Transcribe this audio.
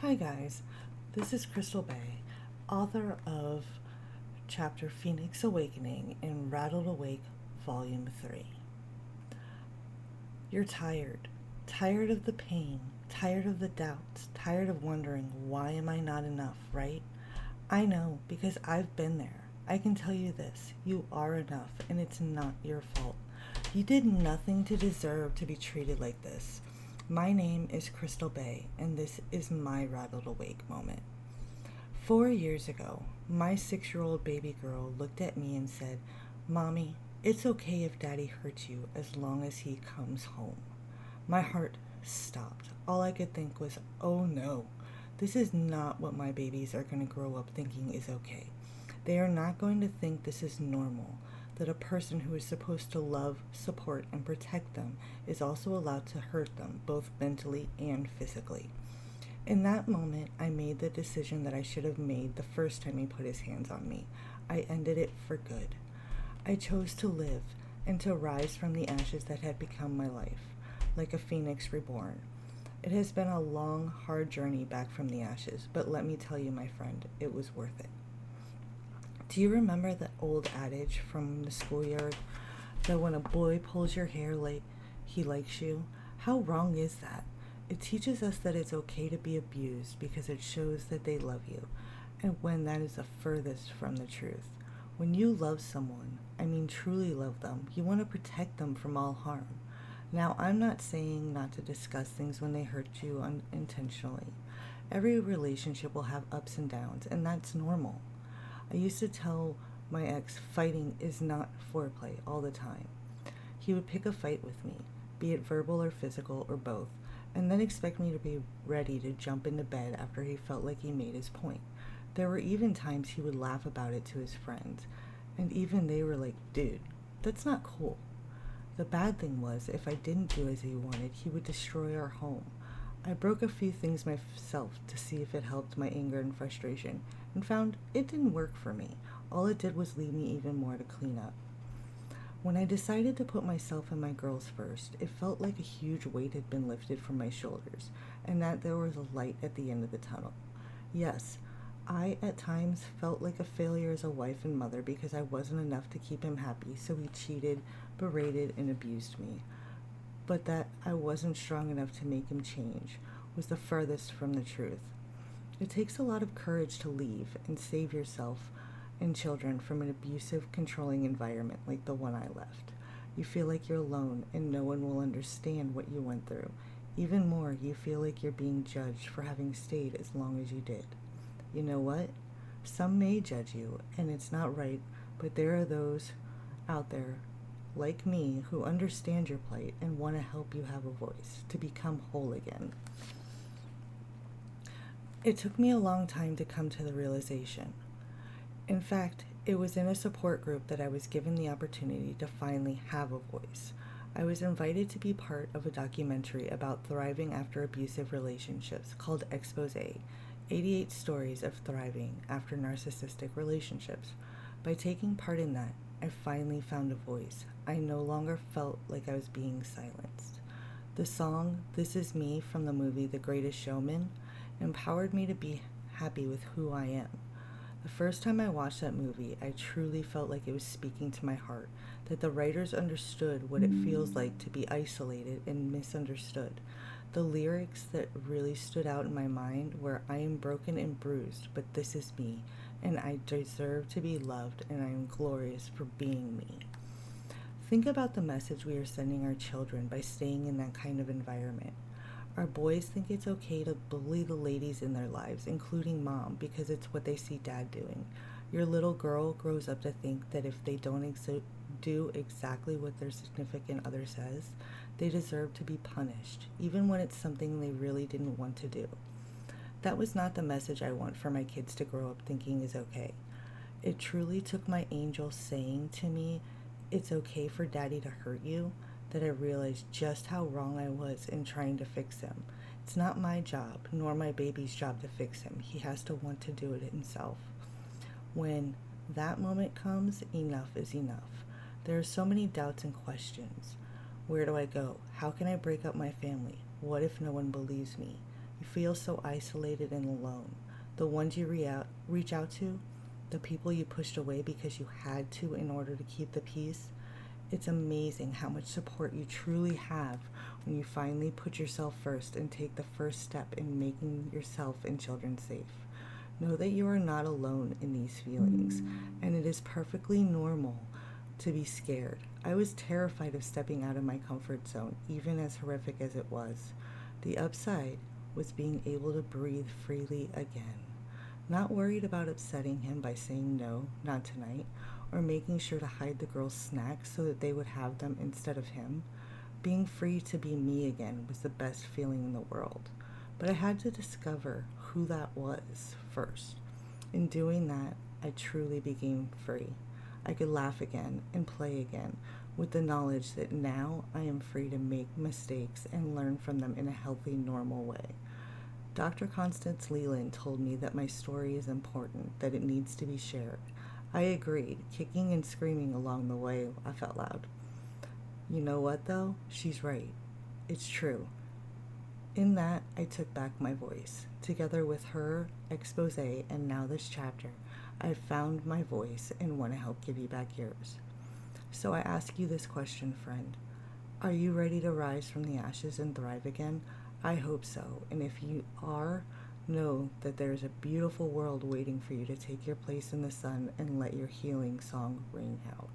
Hi guys, this is Crystal Bay, author of chapter Phoenix Awakening in Rattled Awake Volume 3. You're tired of the pain, tired of the doubts, tired of wondering why am I not enough, right? I know because I've been there. I can tell you this, you are enough and it's not your fault. You did nothing to deserve to be treated like this. My name is Crystal Bay, and this is my Rattled Awake moment. 4 years ago, my 6-year-old baby girl looked at me and said, "Mommy, it's okay if Daddy hurts you as long as he comes home." My heart stopped. All I could think was, oh no, this is not what my babies are going to grow up thinking is okay. They are not going to think this is normal, that a person who is supposed to love, support, and protect them is also allowed to hurt them, both mentally and physically. In that moment, I made the decision that I should have made the first time he put his hands on me. I ended it for good. I chose to live and to rise from the ashes that had become my life, like a phoenix reborn. It has been a long, hard journey back from the ashes, but let me tell you, my friend, it was worth it. Do you remember the old adage from the schoolyard that when a boy pulls your hair like he likes you? How wrong is that? It teaches us that it's okay to be abused because it shows that they love you, and when that is the furthest from the truth. When you love someone, I mean truly love them, you want to protect them from all harm. Now, I'm not saying not to discuss things when they hurt you unintentionally. Every relationship will have ups and downs, and that's normal. I used to tell my ex fighting is not foreplay all the time. He would pick a fight with me, be it verbal or physical or both, and then expect me to be ready to jump into bed after he felt like he made his point. There were even times he would laugh about it to his friends, and even they were like, "Dude, that's not cool." The bad thing was, if I didn't do as he wanted, he would destroy our home. I broke a few things myself to see if it helped my anger and frustration, and found it didn't work for me. All it did was leave me even more to clean up. When I decided to put myself and my girls first, it felt like a huge weight had been lifted from my shoulders, and that there was a light at the end of the tunnel. Yes, I at times felt like a failure as a wife and mother because I wasn't enough to keep him happy, so he cheated, berated, and abused me. But that I wasn't strong enough to make him change was the furthest from the truth. It takes a lot of courage to leave and save yourself and children from an abusive, controlling environment like the one I left. You feel like you're alone and no one will understand what you went through. Even more, you feel like you're being judged for having stayed as long as you did. You know what? Some may judge you, and it's not right, but there are those out there like me who understand your plight and want to help you have a voice to become whole again. It took me a long time to come to the realization. In fact, it was in a support group that I was given the opportunity to finally have a voice. I was invited to be part of a documentary about thriving after abusive relationships called Expose: 88 Stories of Thriving After Narcissistic Relationships. By taking part in that, I finally found a voice. I no longer felt like I was being silenced. The song "This Is Me" from the movie The Greatest Showman empowered me to be happy with who I am. The first time I watched that movie, I truly felt like it was speaking to my heart, that the writers understood what it feels like to be isolated and misunderstood. The lyrics that really stood out in my mind were, "I am broken and bruised, but this is me, and I deserve to be loved, and I am glorious for being me." Think about the message we are sending our children by staying in that kind of environment. Our boys think it's okay to bully the ladies in their lives, including mom, because it's what they see dad doing. Your little girl grows up to think that if they don't do exactly what their significant other says, they deserve to be punished, even when it's something they really didn't want to do. That was not the message I want for my kids to grow up thinking is okay. It truly took my angel saying to me, "It's okay for daddy to hurt you," that I realized just how wrong I was in trying to fix him. It's not my job, nor my baby's job to fix him. He has to want to do it himself. When that moment comes, enough is enough. There are so many doubts and questions. Where do I go? How can I break up my family? What if no one believes me? You feel so isolated and alone. The ones you reach out to, the people you pushed away because you had to in order to keep the peace, it's amazing how much support you truly have when you finally put yourself first and take the first step in making yourself and children safe. Know that you are not alone in these feelings, and it is perfectly normal to be scared. I was terrified of stepping out of my comfort zone, even as horrific as it was. The upside was being able to breathe freely again. Not worried about upsetting him by saying no, not tonight, or making sure to hide the girls' snacks so that they would have them instead of him. Being free to be me again was the best feeling in the world. But I had to discover who that was first. In doing that, I truly became free. I could laugh again and play again with the knowledge that now I am free to make mistakes and learn from them in a healthy, normal way. Dr. Constance Leland told me that my story is important, that it needs to be shared. I agreed, kicking and screaming along the way. I felt loud. You know what, though? She's right. It's true. In that, I took back my voice. Together with her expose and now this chapter, I've found my voice and want to help give you back yours. So I ask you this question, friend. Are you ready to rise from the ashes and thrive again? I hope so. And if you are, know that there's a beautiful world waiting for you to take your place in the sun and let your healing song ring out.